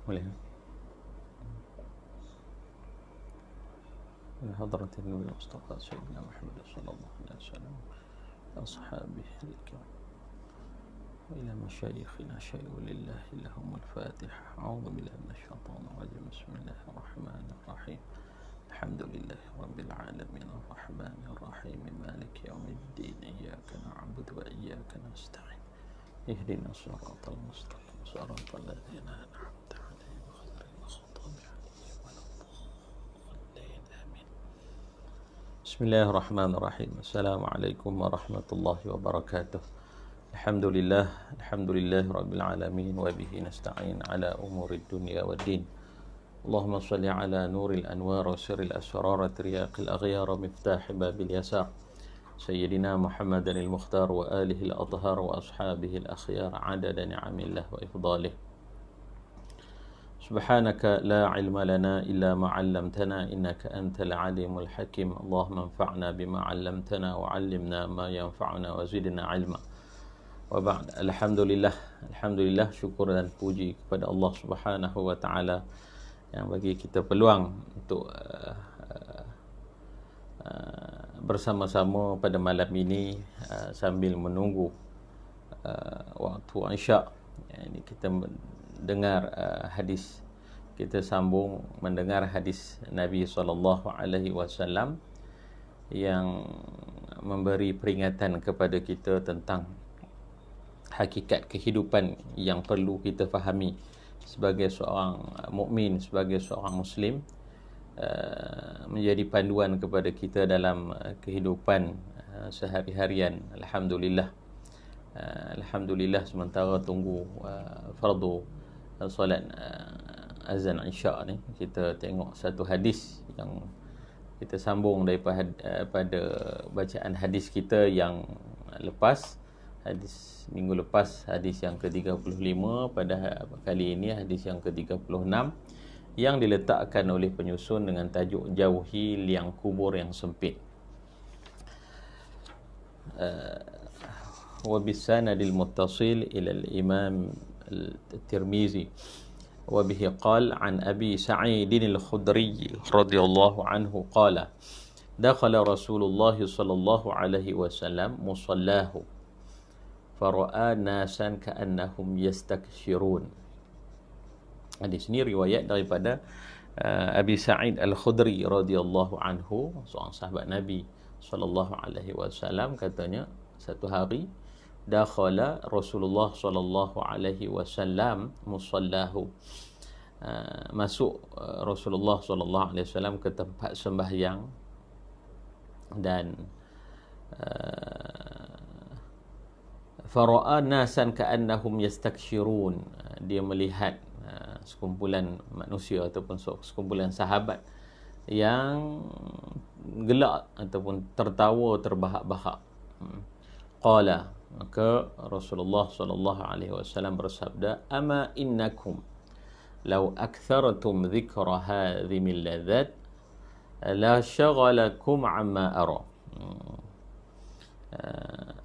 Boleh. حضرة النبي المصطفى سيدنا محمد صلى الله عليه وسلم أصحابه الكرام وإلى مشايخنا شيء لله لهم الفاتحة. أعوذ بالله من الشيطان الرجيم. بسم الله الرحمن الرحيم. الحمد لله رب العالمين الرحمن الرحيم مالك يوم الدين إياك نعبد وإياك نستعين اهدنا الصراط المستقيم صراط الذين أنعمت عليهم غير المغضوب عليهم ولا الضالين آمين. بسم الله الرحمن الرحيم. السلام عليكم ورحمة الله وبركاته. الحمد لله رب العالمين وبه نستعين على أمور الدنيا والدين. اللهم صل على نور الأنوار وسر الأسرار ترياق الأغيار مفتاح باب اليسار سيدنا محمد المختار وآله الأطهار وأصحابه الأخيار عدد نعم الله وإفضاله. سبحانك لا علم لنا إلا ما علمتنا إنك أنت العليم الحكيم. اللهم انفعنا بما علمتنا وعلمنا ما ينفعنا وزدنا علما. Waba'd. Alhamdulillah, syukur dan puji kepada Allah Subhanahu wa taala yang bagi kita peluang untuk bersama-sama pada malam ini sambil menunggu waktu Isya. Ini kita dengar hadis, kita sambung mendengar hadis Nabi SAW yang memberi peringatan kepada kita tentang hakikat kehidupan yang perlu kita fahami sebagai seorang mukmin, sebagai seorang muslim, menjadi panduan kepada kita dalam kehidupan sehari-harian. Alhamdulillah sementara tunggu fardu solat azan Isya ni, kita tengok satu hadis yang kita sambung daripada pada bacaan hadis kita yang lepas. Hadis minggu lepas, hadis yang ke-35, pada kali ini hadis yang ke-36 yang diletakkan oleh penyusun dengan tajuk Jauhi Liang Kubur yang Sempit. Wa bisanadil muttasil ila al-Imam At-Tirmizi wa bihi qala an Abi Sa'id al-Khudri radhiyallahu anhu qala dakhala Rasulullah sallallahu alaihi wasallam musallahu fara'a nasan ka'annahum yastakshirun. Hadis ini riwayat daripada Abi Sa'id Al-Khudri radhiyallahu anhu, seorang sahabat Nabi sallallahu alaihi wasallam, katanya satu hari dakhala Rasulullah sallallahu alaihi wasallam musallahu, masuk Rasulullah sallallahu alaihi wasallam ke tempat sembahyang dan fara'a nasan ka'annahum yastakshirun, dia melihat sekumpulan manusia ataupun sekumpulan sahabat yang gelak ataupun tertawa terbahak-bahak. Qala, maka Rasulullah sallallahu alaihi wasallam bersabda, ama innakum law aktharatum dhikra hadhimil ladzat la shaghalakum amma ara.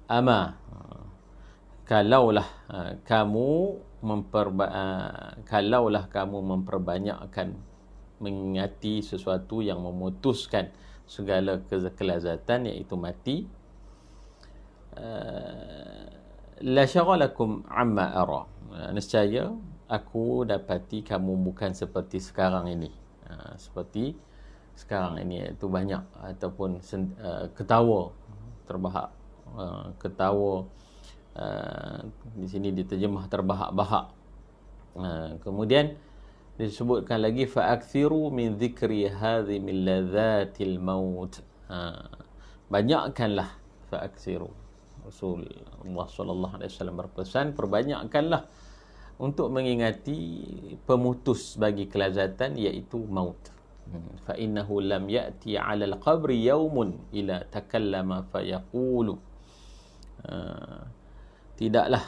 Ama, kalaulah kamu memperbanyakkan mengingati sesuatu yang memutuskan segala kelazatan, iaitu mati, la syaghalakum amma ara, nescaya aku dapati kamu bukan seperti sekarang ini. Seperti sekarang ini, iaitu banyak ataupun ketawa terbahak, ketawa di sini diterjemah terbahak-bahak. Kemudian disebutkan lagi fa'akthiru min dhikri hadhimil ladzatil maut. Banyakkanlah, fa'akthiru, Rasulullah sallallahu alaihi wasallam berpesan, perbanyakkanlah untuk mengingati pemutus bagi kelazatan, iaitu maut. Fa innahu lam ya'ti 'ala al-qabri yawmun ila takallama fayaqulu, tidaklah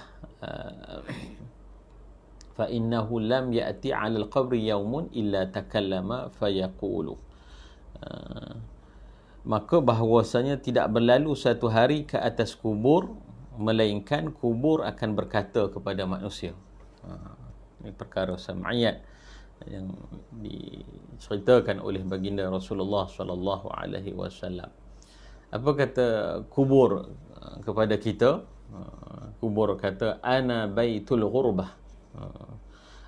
fa innahu lam ya'ti 'ala al-qabri yawmun illa takallama fayaqulu, maka bahawasanya tidak berlalu satu hari ke atas kubur melainkan kubur akan berkata kepada manusia. Ini perkara sam'iyat. yang diceritakan oleh baginda Rasulullah sallallahu alaihi wasallam. Apa kata kubur kepada kita? Kubur kata ana baitul ghurbah.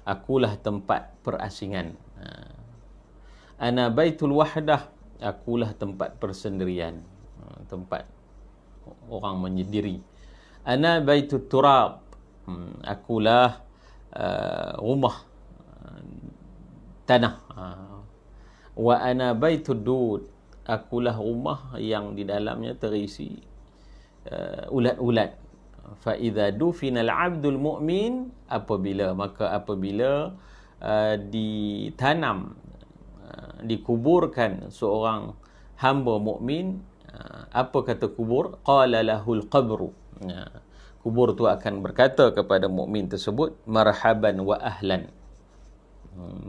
Akulah tempat perasingan. Ana baitul wahdah, akulah tempat persendirian, tempat orang menyendiri. Ana baitut turab, akulah rumah tanah. Wa ana baitud dud, akulah rumah yang di dalamnya terisi ulat-ulat. Fa idza dufina al-'abdul mu'min, apabila ditanam, dikuburkan seorang hamba mukmin, apa kata kubur? Qala lahul qabru, kubur tu akan berkata kepada mukmin tersebut, marhaban wa ahlan.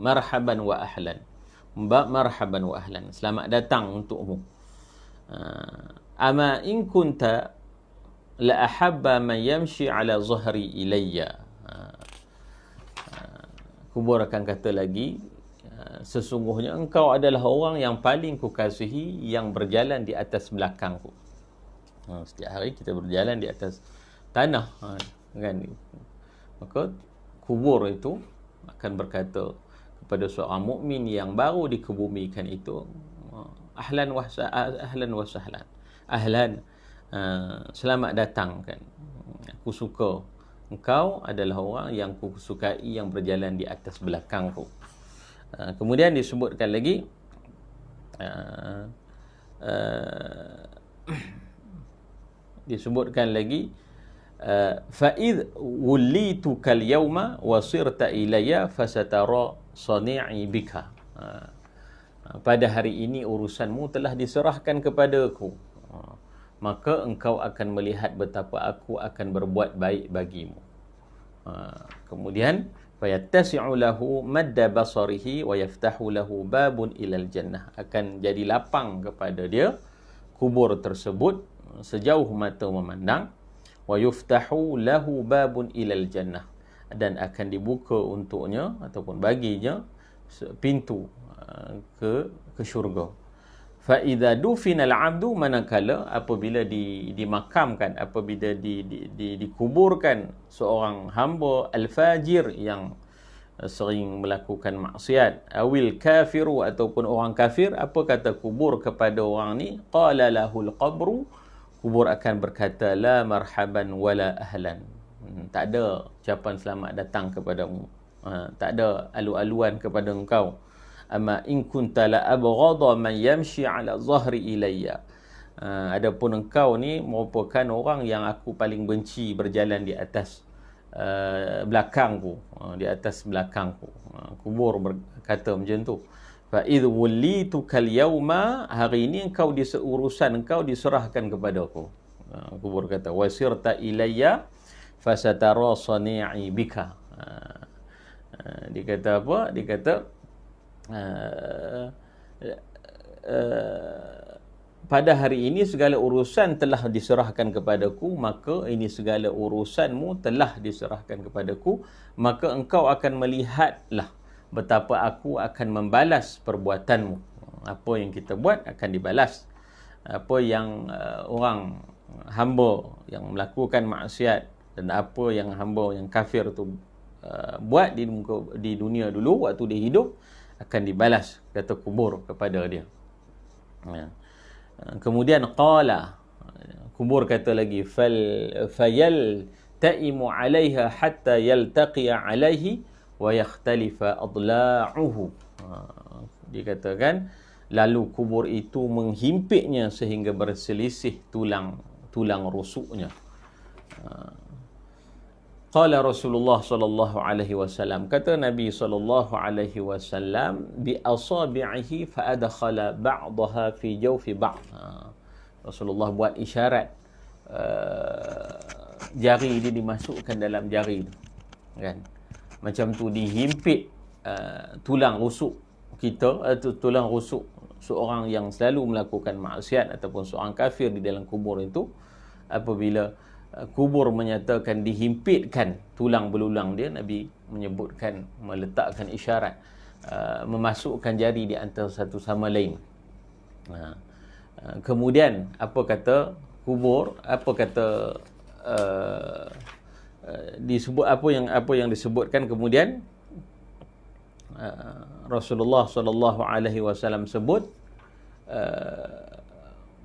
Marhaban wa ahlan. Marhaban wa ahlan, selamat datang untukmu. Ama in kunta la ahabba man yamshi ala zahri ilayya. Kubur akan kata lagi, sesungguhnya engkau adalah orang yang paling kukasihi yang berjalan di atas belakangku. Setiap hari kita berjalan di atas tanah, kan? Maka kubur itu akan berkata kepada seorang mukmin yang baru dikebumikan itu, ahlan wa sahlan, ahlan, selamat datang, kan? Aku suka engkau adalah orang yang aku sukai yang berjalan di atas belakangku. Kemudian disebutkan lagi, fa'id wulitukal yawma wa sirta ilayya fasatara sani'i bika. Pada hari ini urusanmu telah diserahkan kepadaku, maka engkau akan melihat betapa aku akan berbuat baik bagimu. Kemudian fayattasi'u lahu madda basarihi wa yaftahu lahu babun ilal jannah, akan jadi lapang kepada dia kubur tersebut sejauh mata memandang, wa yuftahu lahu babun ilal jannah, dan akan dibuka untuknya ataupun baginya pintu ke syurga. Fa idza dufina al-'abdu, manakala apabila dimakamkan, apabila dikuburkan seorang hamba al-fajir yang sering melakukan maksiat, awil kafiru, ataupun orang kafir, apa kata kubur kepada orang ni? Qala lahul qabru, kubur akan berkata, la marhaban wala ahlan, tak ada ucapan selamat datang kepadamu, tak ada alu-aluan kepada engkau. Amma in kunta la abghadha man yamshi ala zahri ilayya, adapun engkau ni merupakan orang yang aku paling benci berjalan di atas belakangku, kubur berkata macam tu. Fa idh wulitukal yawma, hari ini urusan engkau diserahkan kepadaku. Kubur kata, wasirta ilayya fasatara sani'i bika. Dia kata apa? Dia kata pada hari ini segala urusan telah diserahkan kepadaku, maka ini segala urusanmu telah diserahkan kepadaku, maka engkau akan melihatlah betapa aku akan membalas perbuatanmu. Apa yang kita buat akan dibalas. Apa yang orang hamba yang melakukan maksiat dan apa yang hamba yang kafir tu buat di dunia dulu waktu dia hidup, akan dibalas, kata kubur kepada dia. Kemudian qala, kubur kata lagi, fayal ta'imu 'alaiha hatta yaltaqiya 'alaihi wa yakhtalifa adla'uhu. Dikatakan lalu kubur itu menghimpitnya sehingga berselisih tulang rusuknya. Qala Rasulullah sallallahu alaihi wasallam, kata Nabi sallallahu alaihi wasallam, bi asabi'ihi fa adkhala ba'daha fi jawfi ba'd. Rasulullah buat isyarat, jari dia dimasukkan dalam jari tu, kan? Macam tu dihimpit tulang rusuk kita, tulang rusuk seorang yang selalu melakukan maksiat ataupun seorang kafir di dalam kubur itu. Apabila kubur menyatakan dihimpitkan tulang belulang dia, Nabi menyebutkan, meletakkan isyarat, memasukkan jari di antara satu sama lain. Kemudian apa kata kubur, apa kata disebut apa yang disebutkan kemudian Rasulullah sallallahu alaihi wasallam sebut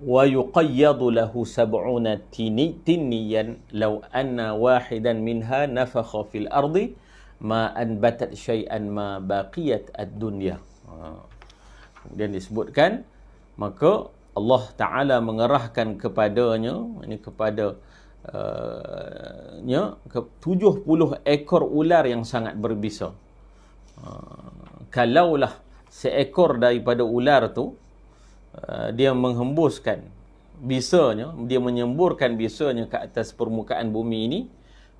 wa yuqayyadu lahu sab'una tinniyan law anna wahidan minha nafakha fil ardi ma anbatat syai'an ma baqiyat ad-dunya. Kemudian disebutkan, maka Allah Ta'ala mengerahkan kepadanya, ini kepada 70 ekor ular yang sangat berbisa. Kalaulah seekor daripada ular tu dia menghembuskan bisanya, dia menyemburkan bisanya ke atas permukaan bumi ini,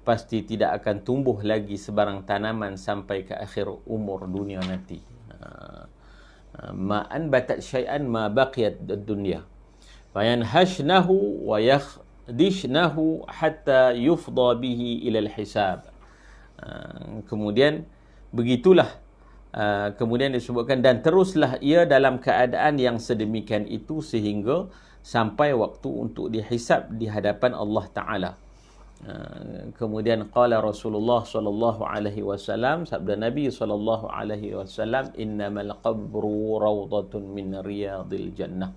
pasti tidak akan tumbuh lagi sebarang tanaman sampai ke akhir umur dunia nanti. Ma anbatat syai'an ma baqiyat ad-dunya wa yanhashnahu wa yakhdishnahu hatta yufda bihi ila al-hisab. Kemudian begitulah. Kemudian disebutkan, dan teruslah ia dalam keadaan yang sedemikian itu sehingga sampai waktu untuk dihisab di hadapan Allah Ta'ala. Kemudian qala Rasulullah sallallahu alaihi wasallam, sabda Nabi sallallahu alaihi wasallam, innamal qabru rawdatun min riyadil jannah.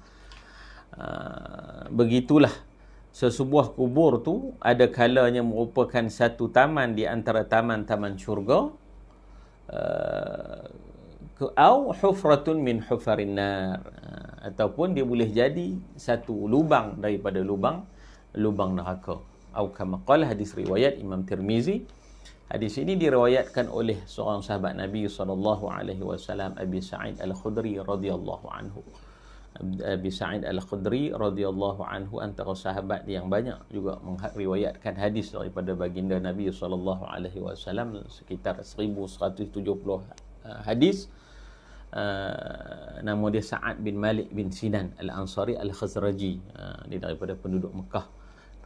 Begitulah sesebuah kubur tu ada kalanya merupakan satu taman di antara taman-taman syurga, au hufratun min hufarin nar, ataupun dia boleh jadi satu lubang daripada lubang neraka. Au kama qala, hadis riwayat Imam Tirmizi. Hadis ini diriwayatkan oleh seorang sahabat Nabi sallallahu alaihi wasallam, Abi Sa'id Al-Khudri radhiyallahu anhu. Abi Sa'id Al-Khudri radhiyallahu anhu antara sahabat yang banyak juga meriwayatkan hadis daripada baginda Nabi sallallahu alaihi wasallam, sekitar 1170 hadis. Nama dia Sa'ad bin Malik bin Sinan Al-Ansari Al-Khazraji. Dia daripada penduduk Mekah,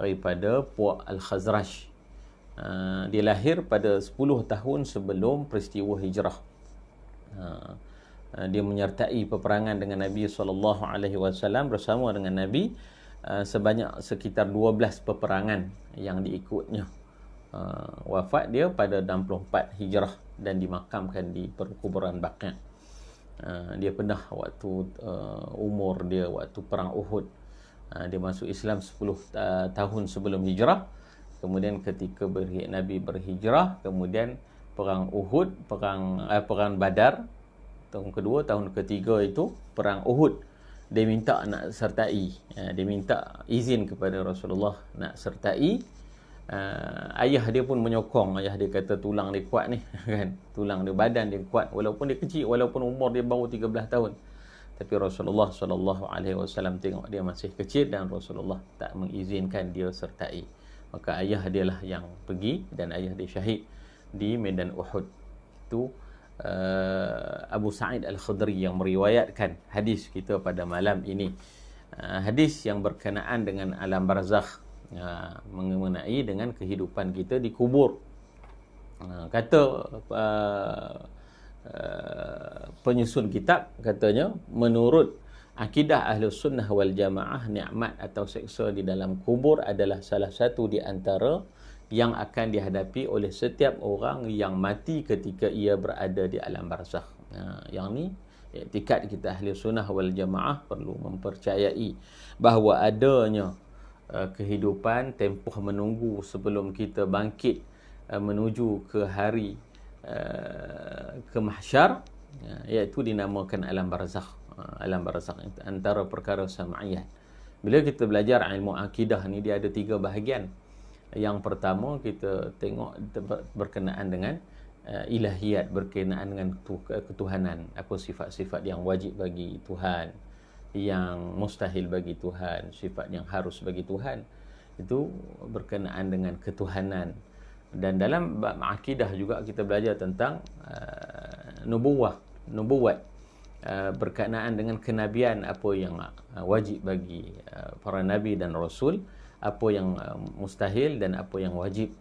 daripada puak Al-Khazraj. Dia lahir pada 10 tahun sebelum peristiwa hijrah. Dia menyertai peperangan dengan Nabi SAW, bersama dengan Nabi sebanyak sekitar 12 peperangan yang diikutnya. Wafat dia pada 64 hijrah dan dimakamkan di perkuburan Baqi'. Dia pernah waktu umur dia waktu perang Uhud. Dia masuk Islam 10 tahun sebelum hijrah. Kemudian ketika Nabi berhijrah, kemudian perang Uhud, perang Badar tahun kedua, tahun ketiga itu perang Uhud. Dia minta nak sertai, dia minta izin kepada Rasulullah nak sertai. Ayah dia pun menyokong. Ayah dia kata tulang dia kuat ni kan, tulang dia, badan dia kuat, walaupun dia kecil, walaupun umur dia baru 13 tahun. Tapi Rasulullah SAW tengok dia masih kecil dan Rasulullah tak mengizinkan dia sertai. Maka ayah dia lah yang pergi dan ayah dia syahid di medan Uhud. Itu Abu Sa'id Al-Khudri yang meriwayatkan hadis kita pada malam ini. Hadis yang berkenaan dengan alam barzakh, mengenai dengan kehidupan kita di kubur. Kata penyusun kitab, katanya menurut akidah Ahlus Sunnah wal Jamaah, nikmat atau seksa di dalam kubur adalah salah satu di antara yang akan dihadapi oleh setiap orang yang mati ketika ia berada di alam barzakh. Yang ni iktikad kita Ahlus Sunnah wal Jamaah perlu mempercayai bahawa adanya kehidupan tempoh menunggu sebelum kita bangkit menuju ke hari ke mahsyar, iaitu dinamakan alam barzakh. Alam barzakh antara perkara sam'iyah. Bila kita belajar ilmu akidah ni, dia ada 3 bahagian. Yang pertama kita tengok berkenaan dengan ilahiyat, berkenaan dengan ketuhanan, apa sifat-sifat yang wajib bagi Tuhan, yang mustahil bagi Tuhan, sifat yang harus bagi Tuhan. Itu berkenaan dengan ketuhanan. Dan dalam bab akidah juga kita belajar tentang nubuwat, berkenaan dengan kenabian, apa yang wajib bagi para nabi dan rasul, apa yang mustahil dan apa yang wajib.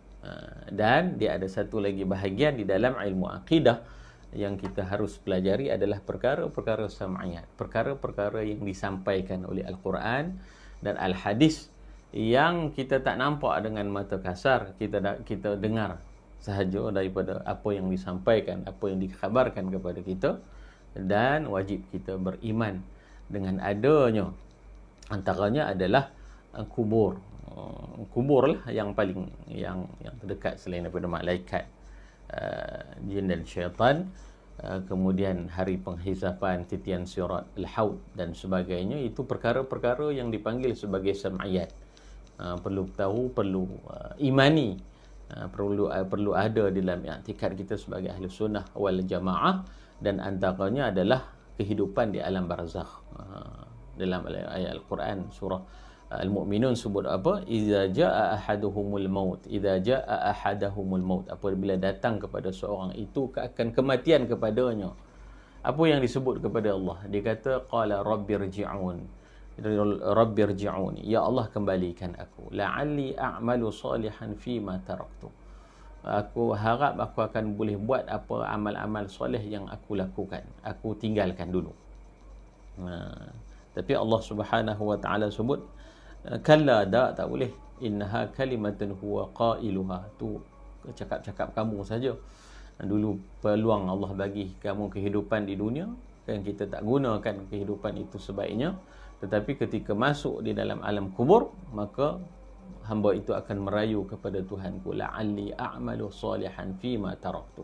Dan dia ada satu lagi bahagian di dalam ilmu akidah, yang kita harus pelajari adalah perkara-perkara sam'iyat, perkara-perkara yang disampaikan oleh Al-Quran dan Al-Hadis yang kita tak nampak dengan mata kasar, kita dengar sahaja daripada apa yang disampaikan, apa yang dikhabarkan kepada kita, dan wajib kita beriman dengan adanya. Antaranya adalah kubur. Kubur lah yang paling yang terdekat selain daripada malaikat, jin dan syaitan. Kemudian hari penghisapan, titian sirat, al-haud dan sebagainya, itu perkara-perkara yang dipanggil sebagai sam'iyat. Perlu tahu, perlu imani, perlu ada dalam i'tikad kita sebagai ahli sunnah wal jamaah. Dan antaranya adalah kehidupan di alam barzakh. Dalam ayat Al-Quran surah Al-Mu'minun sebut apa? Idza jaa ahaduhumul maut, idza jaa ahadahumul maut, apabila datang kepada seorang itu akan kematian kepadanya. Apa yang disebut kepada Allah? Dia kata qala rabbirji'un, rabbirji'un, ya Allah kembalikan aku, la'alli a'malu salihan fi ma taraktu, aku harap aku akan boleh buat apa amal-amal soleh yang aku lakukan, aku tinggalkan dulu. Tapi Allah Subhanahu wa taala sebut kalla, tak boleh, innaha kalimatun huwa qailuha, tu cakap-cakap kamu saja. Dulu peluang Allah bagi kamu kehidupan di dunia, kan kita tak gunakan kehidupan itu sebaiknya, tetapi ketika masuk di dalam alam kubur, maka hamba itu akan merayu kepada Tuhanku, la'alli a'malu salihan fima taraktu,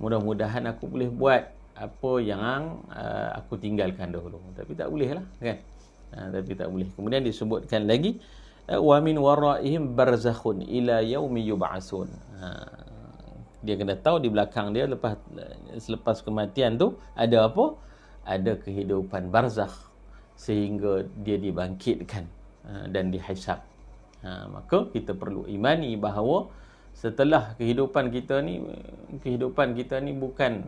mudah-mudahan aku boleh buat apa yang aku tinggalkan dahulu. Tapi tak boleh lah, kan? Tapi tak boleh. Kemudian disebutkan lagi, wa min waraihim barzakhun ila yaumi yub'atsun. Dia kena tahu di belakang dia selepas kematian tu ada apa? Ada kehidupan barzakh sehingga dia dibangkitkan dan dihisab. Maka kita perlu imani bahawa setelah kehidupan kita ni bukan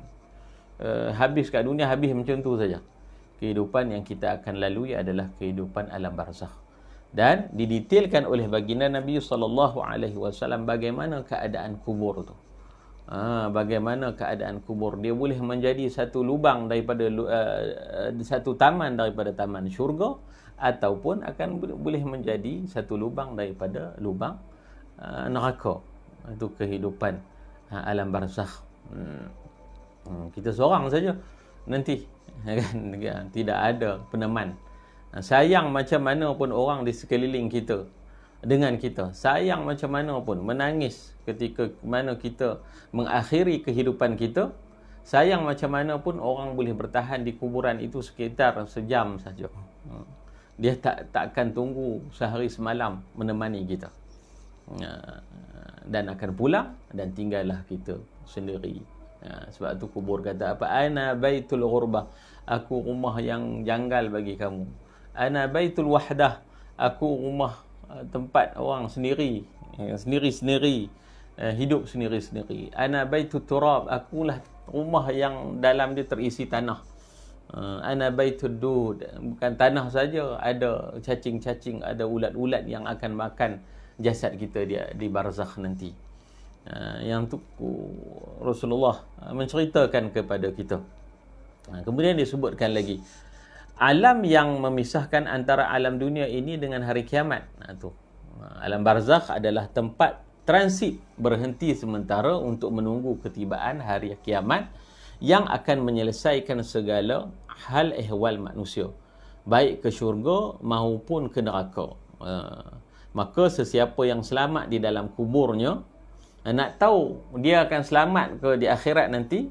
habis kat dunia, habis macam tu saja. Kehidupan yang kita akan lalui adalah kehidupan alam barzakh. Dan didetailkan oleh baginda Nabi SAW bagaimana keadaan kubur tu. Bagaimana keadaan kubur. Dia boleh menjadi satu lubang daripada satu taman daripada taman syurga, ataupun akan boleh menjadi satu lubang daripada lubang neraka. Itu kehidupan alam barzakh. Kita seorang saja nanti, kan? Tidak ada peneman. Sayang macam mana pun orang di sekeliling kita dengan kita, sayang macam mana pun, menangis ketika mana kita mengakhiri kehidupan kita, sayang macam mana pun orang boleh bertahan di kuburan itu sekitar sejam saja. Dia takkan tunggu sehari semalam menemani kita, dan akan pulang dan tinggallah kita sendiri. Sebab tu kubur kata apa? Ana baitul ghurbah, aku rumah yang janggal bagi kamu. Ana baitul wahdah, aku rumah tempat orang sendiri, sendiri-sendiri, hidup sendiri-sendiri. Ana baitul turab, akulah rumah yang dalam dia terisi tanah. Ana baitud dud, bukan tanah saja, ada cacing-cacing, ada ulat-ulat yang akan makan jasad kita di barzakh nanti. Yang tu Rasulullah menceritakan kepada kita. Kemudian disebutkan lagi alam yang memisahkan antara alam dunia ini dengan hari kiamat. Alam barzakh adalah tempat transit, berhenti sementara untuk menunggu ketibaan hari kiamat yang akan menyelesaikan segala hal ehwal manusia, baik ke syurga maupun ke neraka. Maka sesiapa yang selamat di dalam kuburnya, nak tahu dia akan selamat ke di akhirat nanti,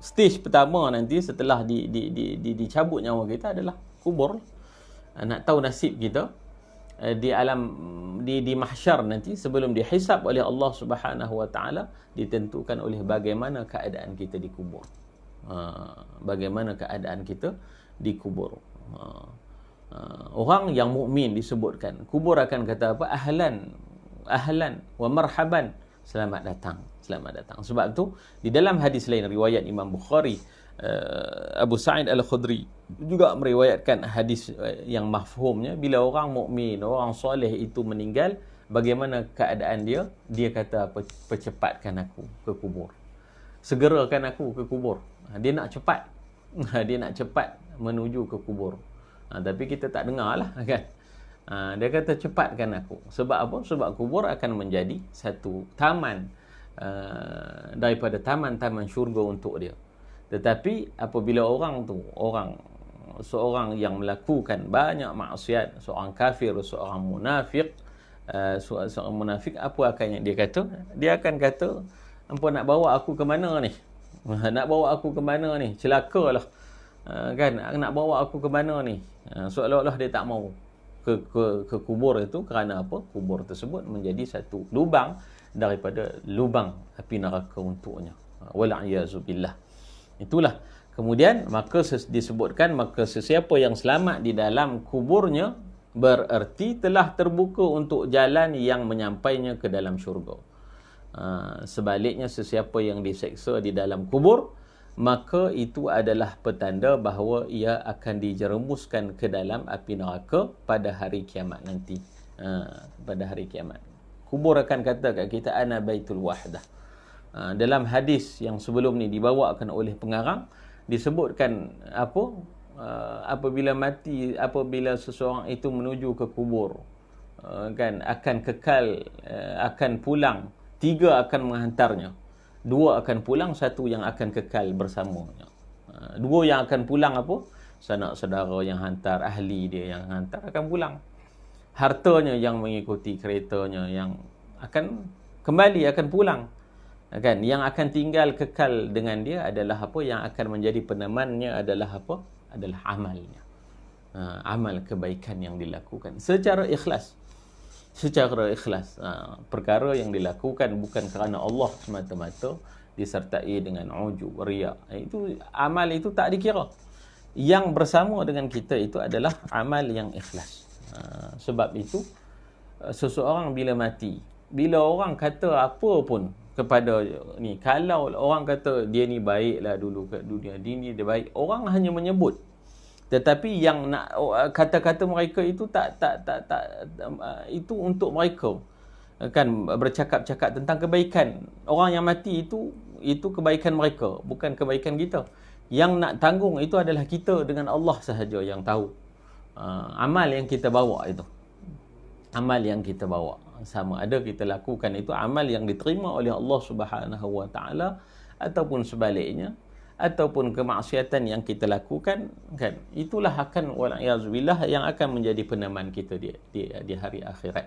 stage pertama nanti setelah dicabut nyawa kita adalah kubur. Nak tahu nasib kita di alam di mahsyar nanti, sebelum dihisab oleh Allah Subhanahu wa taala, ditentukan oleh bagaimana keadaan kita di kubur. Bagaimana keadaan kita di kubur. Orang yang mukmin disebutkan kubur akan kata apa? Ahlan wa marhaban, selamat datang, selamat datang. Sebab tu di dalam hadis lain riwayat Imam Bukhari, Abu Sa'id Al-Khudri juga meriwayatkan hadis yang mafhumnya, bila orang mukmin, orang soleh itu meninggal, bagaimana keadaan dia? Dia kata, percepatkan aku ke kubur. segerakan aku ke kubur. Dia nak cepat. Dia nak cepat menuju ke kubur. Tapi kita tak dengar lah kan. Dia kata cepatkan aku. Sebab apa? Sebab kubur akan menjadi satu taman daripada taman-taman syurga untuk dia. Tetapi apabila seorang yang melakukan banyak maksiat, seorang kafir, seorang munafik, apa akan yang dia kata? Dia akan kata, "Hampa nak bawa aku ke mana ni? Nak bawa aku ke mana ni? Celakalah." Kan, nak bawa aku ke mana ni? Seolah-olah dia tak mau ke kubur itu. Kerana apa? Kubur tersebut menjadi satu lubang daripada lubang api neraka untuknya. Wal'iyazubillah. Itulah. Kemudian maka disebutkan, maka sesiapa yang selamat di dalam kuburnya bererti telah terbuka untuk jalan yang menyampainya ke dalam syurga. Sebaliknya, sesiapa yang diseksa di dalam kubur, maka itu adalah petanda bahawa ia akan dijerumuskan ke dalam api neraka pada hari kiamat nanti. Pada hari kiamat, kubur akan kata kat kita, "Ana baitul wahdah." Dalam hadis yang sebelum ni dibawakan oleh pengarang, disebutkan apa? Apabila seseorang itu menuju ke kubur, kan, akan kekal, akan pulang. 3 akan menghantarnya. 2 akan pulang, 1 yang akan kekal bersamanya. 2 yang akan pulang apa? Sanak saudara yang hantar, ahli dia yang hantar akan pulang. Hartanya yang mengikuti keretanya yang akan kembali, akan pulang. Kan, yang akan tinggal kekal dengan dia adalah apa? Yang akan menjadi penemannya adalah apa? Adalah amalnya. Amal kebaikan yang dilakukan secara ikhlas. Perkara yang dilakukan bukan kerana Allah semata-mata, disertai dengan ujub, riya. Itu amal itu tak dikira. Yang bersama dengan kita itu adalah amal yang ikhlas. Sebab itu seseorang bila mati, bila orang kata apa pun kepada ni, kalau orang kata dia ni baiklah dulu kat dunia, dia baik, orang hanya menyebut. Tetapi yang nak kata-kata mereka itu tak itu untuk mereka, kan, bercakap-cakap tentang kebaikan orang yang mati, itu kebaikan mereka, bukan kebaikan kita. Yang nak tanggung itu adalah kita dengan Allah sahaja yang tahu. Amal yang kita bawa itu, amal yang kita bawa, sama ada kita lakukan itu amal yang diterima oleh Allah Subhanahu Wa Taala, ataupun sebaliknya, ataupun kemaksiatan yang kita lakukan, kan, itulah akan, wal'iyazubillah, yang akan menjadi peneman kita di hari akhirat.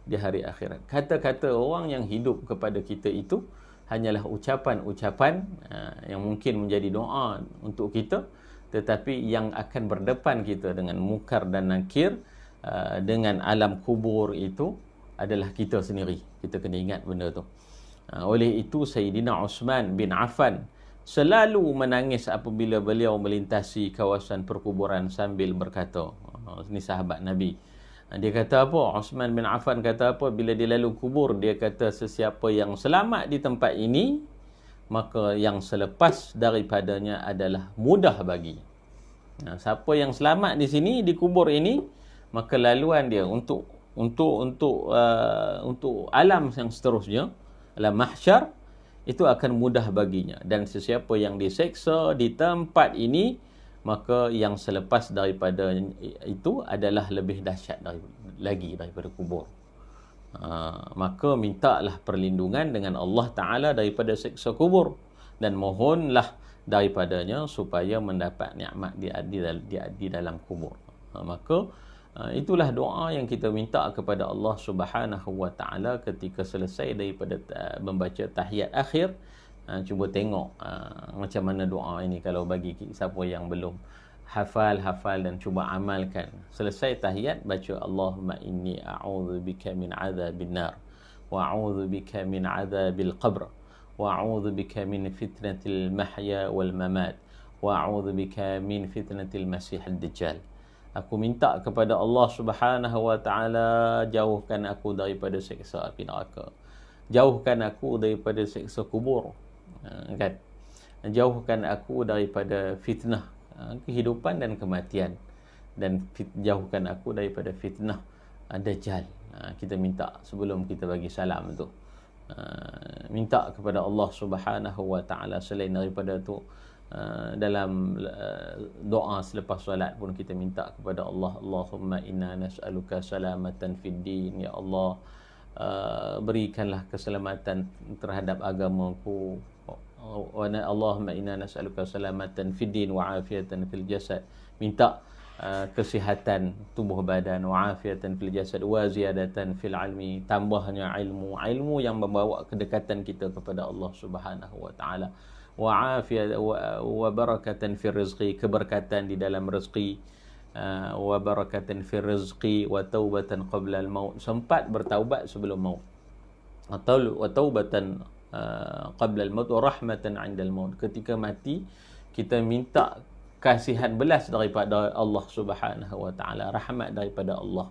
Di hari akhirat, kata-kata orang yang hidup kepada kita itu hanyalah ucapan-ucapan yang mungkin menjadi doa untuk kita, tetapi yang akan berdepan kita dengan mungkar dan nakir, dengan alam kubur itu adalah kita sendiri. Kita kena ingat benda tu. Oleh itu Sayyidina Uthman bin Affan selalu menangis apabila beliau melintasi kawasan perkuburan sambil berkata, ini sahabat Nabi, dia kata apa? Uthman bin Affan kata apa bila dia lalu kubur? Dia kata, sesiapa yang selamat di tempat ini, maka yang selepas daripadanya adalah mudah bagi. Siapa yang selamat di sini, di kubur ini, maka laluan dia untuk alam yang seterusnya, alam mahsyar, itu akan mudah baginya. Dan sesiapa yang diseksa di tempat ini, maka yang selepas daripada itu adalah lebih dahsyat lagi daripada kubur. Maka mintalah perlindungan dengan Allah Ta'ala daripada seksa kubur, dan mohonlah daripadanya supaya mendapat nikmat di dalam kubur. Maka itulah doa yang kita minta kepada Allah Subhanahu Wa Taala ketika selesai daripada membaca tahiyat akhir. Cuba tengok macam mana doa ini kalau bagi siapa yang belum hafal dan cuba amalkan. Selesai tahiyat baca, Allahumma inni a'udzubika min adzabin nar wa a'udzubika min adzabil qabr wa a'udzubika min fitnatil mahya wal mamat wa a'udzubika min fitnatil masihid dajjal. Aku minta kepada Allah Subhanahu Wa Taala, jauhkan aku daripada seksa api neraka, jauhkan aku daripada seksa kubur, kan, jauhkan aku daripada fitnah kehidupan dan kematian, dan jauhkan aku daripada fitnah Dajjal. Kita minta sebelum kita bagi salam tu. minta kepada Allah Subhanahu wa taala. Selain daripada tu, dalam doa selepas solat pun kita minta kepada Allah, Allahumma inna nas'aluka salamatan fid din, ya Allah, berikanlah keselamatan terhadap agamaku. Allahumma inna nas'aluka salamatan fid din wa afiatan fil jasad, minta kesihatan tubuh badan, wa afiatan fil jasad wa ziyadatan fil ilmi, tambahnya ilmu yang membawa kedekatan kita kepada Allah Subhanahu wa taala, wa afiyat wa barakatan fil rizqi, keberkatan di dalam rezeki, wa barakatan fil rizqi wa taubatan qabla al maut, sempat bertaubat sebelum maut, atau wa taubatan qabla al maut wa rahmatan 'inda al maut, ketika mati kita minta kasihan belas daripada Allah Subhanahu wa taala, rahmat daripada Allah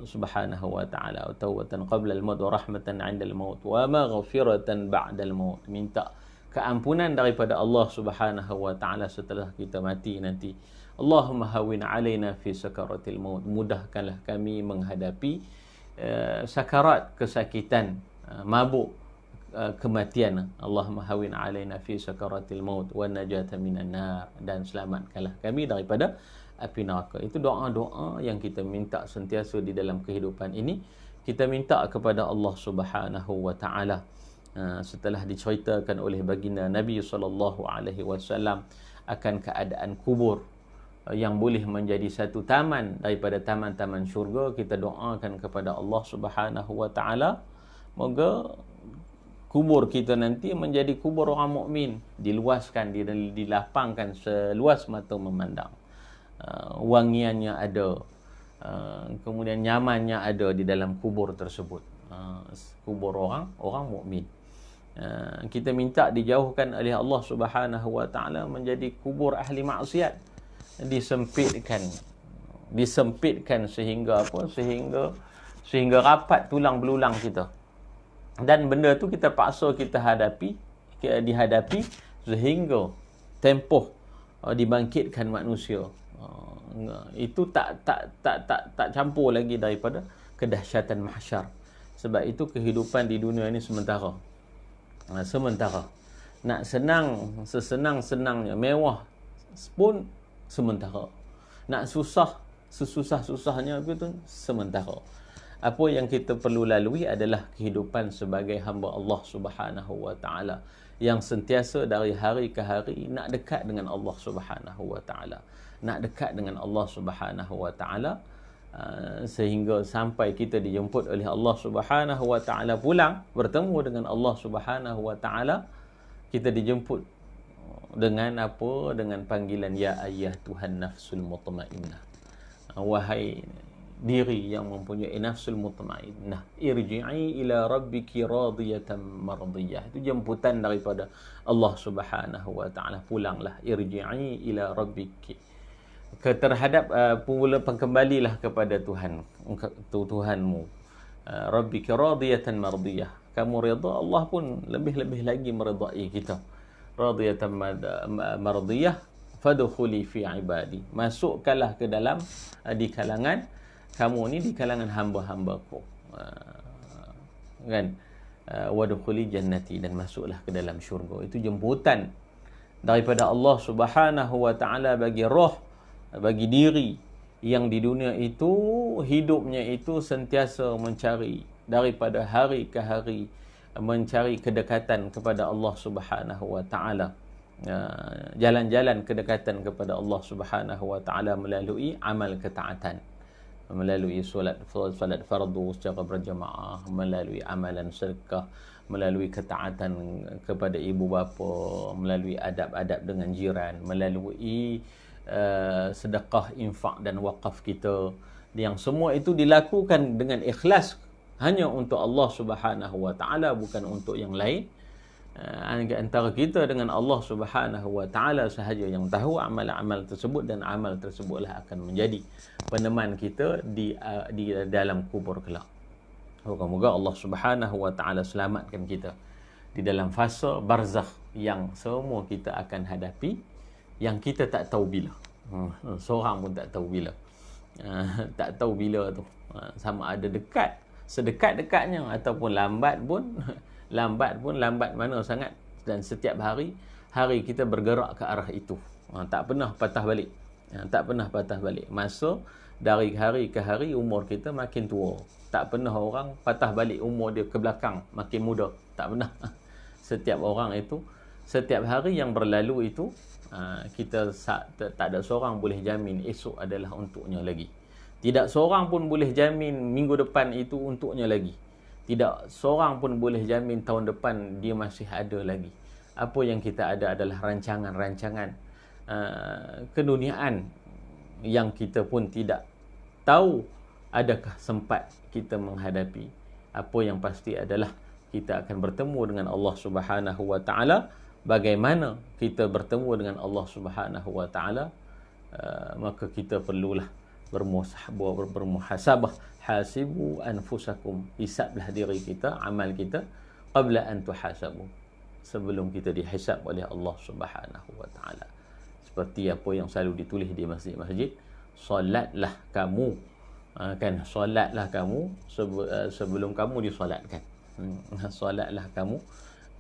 Subhanahu wa taala, taubatan qabla al-maut wa rahmatan 'inda al-maut wa maghfiratan ba'da al-maut, minta keampunan daripada Allah Subhanahu wa taala setelah kita mati nanti. Allahumma hawwin 'alaina fi sakaratil maut, mudahkanlah kami menghadapi sakarat kesakitan, mabuk kematian. Allahumma hawin alaina fi sakaratil maut wa najata minan nar, dan selamatkanlah kami daripada api neraka. Itu doa-doa yang kita minta sentiasa di dalam kehidupan ini. Kita minta kepada Allah Subhanahu wa taala. Setelah diceritakan oleh baginda Nabi sallallahu alaihi wasallam akan keadaan kubur yang boleh menjadi satu taman daripada taman-taman syurga, kita doakan kepada Allah Subhanahu wa taala, moga kubur kita nanti menjadi kubur orang mukmin, diluaskan, dilapangkan seluas mata memandang, wangiannya ada, kemudian nyamannya ada di dalam kubur tersebut, kubur orang mukmin. Kita minta dijauhkan oleh Allah Subhanahu wa taala menjadi kubur ahli maksiat, disempitkan sehingga apa, sehingga rapat tulang belulang kita. Dan benda tu kita paksa dihadapi sehingga tempoh dibangkitkan manusia. Itu tak campur lagi daripada kedahsyatan mahsyar. Sebab itu kehidupan di dunia ini sementara. Nak senang sesenang-senangnya, mewah pun sementara. Nak susah-susahnya itu sementara. Apa yang kita perlu lalui adalah kehidupan sebagai hamba Allah Subhanahu wa taala yang sentiasa dari hari ke hari nak dekat dengan Allah Subhanahu wa taala. Nak dekat dengan Allah Subhanahu wa taala sehingga sampai kita dijemput oleh Allah Subhanahu wa taala pulang bertemu dengan Allah Subhanahu wa taala. Kita dijemput dengan apa? Dengan panggilan ya ayyatuhan nafsul mutmainnah. Wahai diri yang mempunyai nafsul mutmainnah, irji'i ila rabbiki radiyatan mardiyah. Itu jemputan daripada Allah Subhanahu wa taala, pulanglah, irji'i ila rabbiki, terhadap kembalilah kepada Tuhanmu, rabbiki radiyatan mardiyah, kamu redha, Allah pun lebih-lebih lagi meredai kita. Radiyatan mardiyah fadkhuli fi ibadi, masukkanlah ke dalam di kalangan kamu ni, di kalangan hamba-hambaku, kan, wadkhuli jannati, dan masuklah ke dalam syurga. Itu jemputan daripada Allah Subhanahu wa taala bagi roh, bagi diri yang di dunia itu hidupnya itu sentiasa mencari daripada hari ke hari, mencari kedekatan kepada Allah Subhanahu wa taala, jalan-jalan kedekatan kepada Allah Subhanahu wa taala melalui amal ketaatan, melalui solat fardu secara berjamaah, melalui amalan sedekah, melalui ketaatan kepada ibu bapa, melalui adab-adab dengan jiran, melalui sedekah, infak dan wakaf kita, yang semua itu dilakukan dengan ikhlas hanya untuk Allah Subhanahu wa taala, bukan untuk yang lain. Antara kita dengan Allah Subhanahu wa taala sahaja yang tahu amal-amal tersebut, dan amal tersebutlah akan menjadi peneman kita di dalam kubur kelak. Moga-moga Allah Subhanahu wa taala selamatkan kita di dalam fasa barzakh yang semua kita akan hadapi, yang kita tak tahu bila. Seorang pun tak tahu bila. Tak tahu bila tu. Sama ada dekat, sedekat-dekatnya ataupun lambat pun lambat mana sangat, dan setiap hari kita bergerak ke arah itu. Tak pernah patah balik. Tak pernah patah balik. Masa dari hari ke hari umur kita makin tua. Tak pernah orang patah balik umur dia ke belakang makin muda. Tak pernah. Setiap orang itu, setiap hari yang berlalu itu, kita tak ada seorang boleh jamin esok adalah untuknya lagi. Tidak seorang pun boleh jamin minggu depan itu untuknya lagi. Tidak seorang pun boleh jamin tahun depan dia masih ada lagi. Apa yang kita ada adalah rancangan-rancangan keduniaan yang kita pun tidak tahu adakah sempat kita menghadapi. Apa yang pasti adalah kita akan bertemu dengan Allah Subhanahu wa taala. Bagaimana kita bertemu dengan Allah Subhanahu wa taala? Maka kita perlulah bermuhasabah. Hasibu anfusakum, hisablah diri kita, amal kita, qabla an tuhasabu, sebelum kita dihisab oleh Allah Subhanahu wa taala. Seperti apa yang selalu ditulis di masjid-masjid, solatlah kamu, kan, solatlah kamu sebelum kamu disolatkan. Solatlah kamu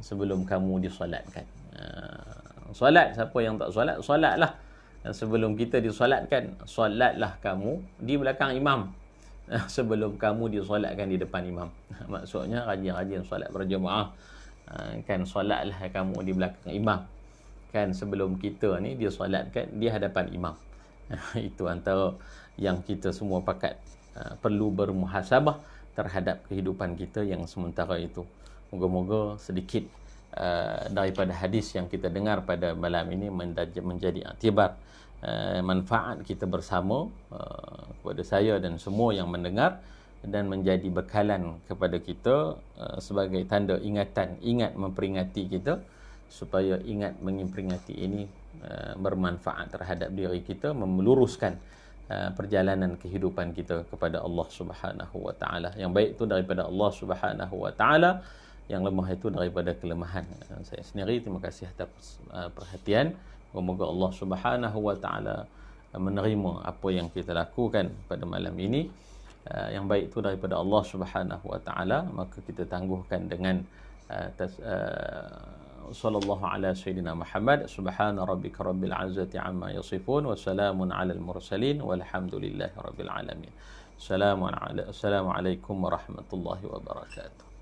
sebelum kamu disolatkan. Solat, siapa yang tak solat, solatlah sebelum kita disolatkan. Solatlah kamu di belakang imam sebelum kamu disolatkan di depan imam. Maksudnya rajin-rajin solat berjemaah. Kan, solatlah kamu di belakang imam, kan, sebelum kita ni disolatkan di hadapan imam. Itu antara yang kita semua pakat perlu bermuhasabah terhadap kehidupan kita yang sementara itu. Moga-moga sedikit daripada hadis yang kita dengar pada malam ini menjadi iktibar, manfaat kita bersama kepada saya dan semua yang mendengar, dan menjadi bekalan kepada kita sebagai tanda ingatan, ingat memperingati kita, supaya ingat memperingati ini bermanfaat terhadap diri kita, meluruskan perjalanan kehidupan kita kepada Allah Subhanahu wa taala. Yang baik itu daripada Allah Subhanahu wa taala, yang lemah itu daripada kelemahan saya sendiri. Terima kasih atas perhatian. Semoga Allah Subhanahu wa taala menerima apa yang kita lakukan pada malam ini. Yang baik itu daripada Allah Subhanahu wa taala, maka kita tangguhkan dengan sallallahu ala sayyidina Muhammad. Subhana rabbika rabbil izzati amma yasifun wa salamun alal mursalin walhamdulillahi rabbil alamin. Assalamualaikum warahmatullahi wabarakatuh.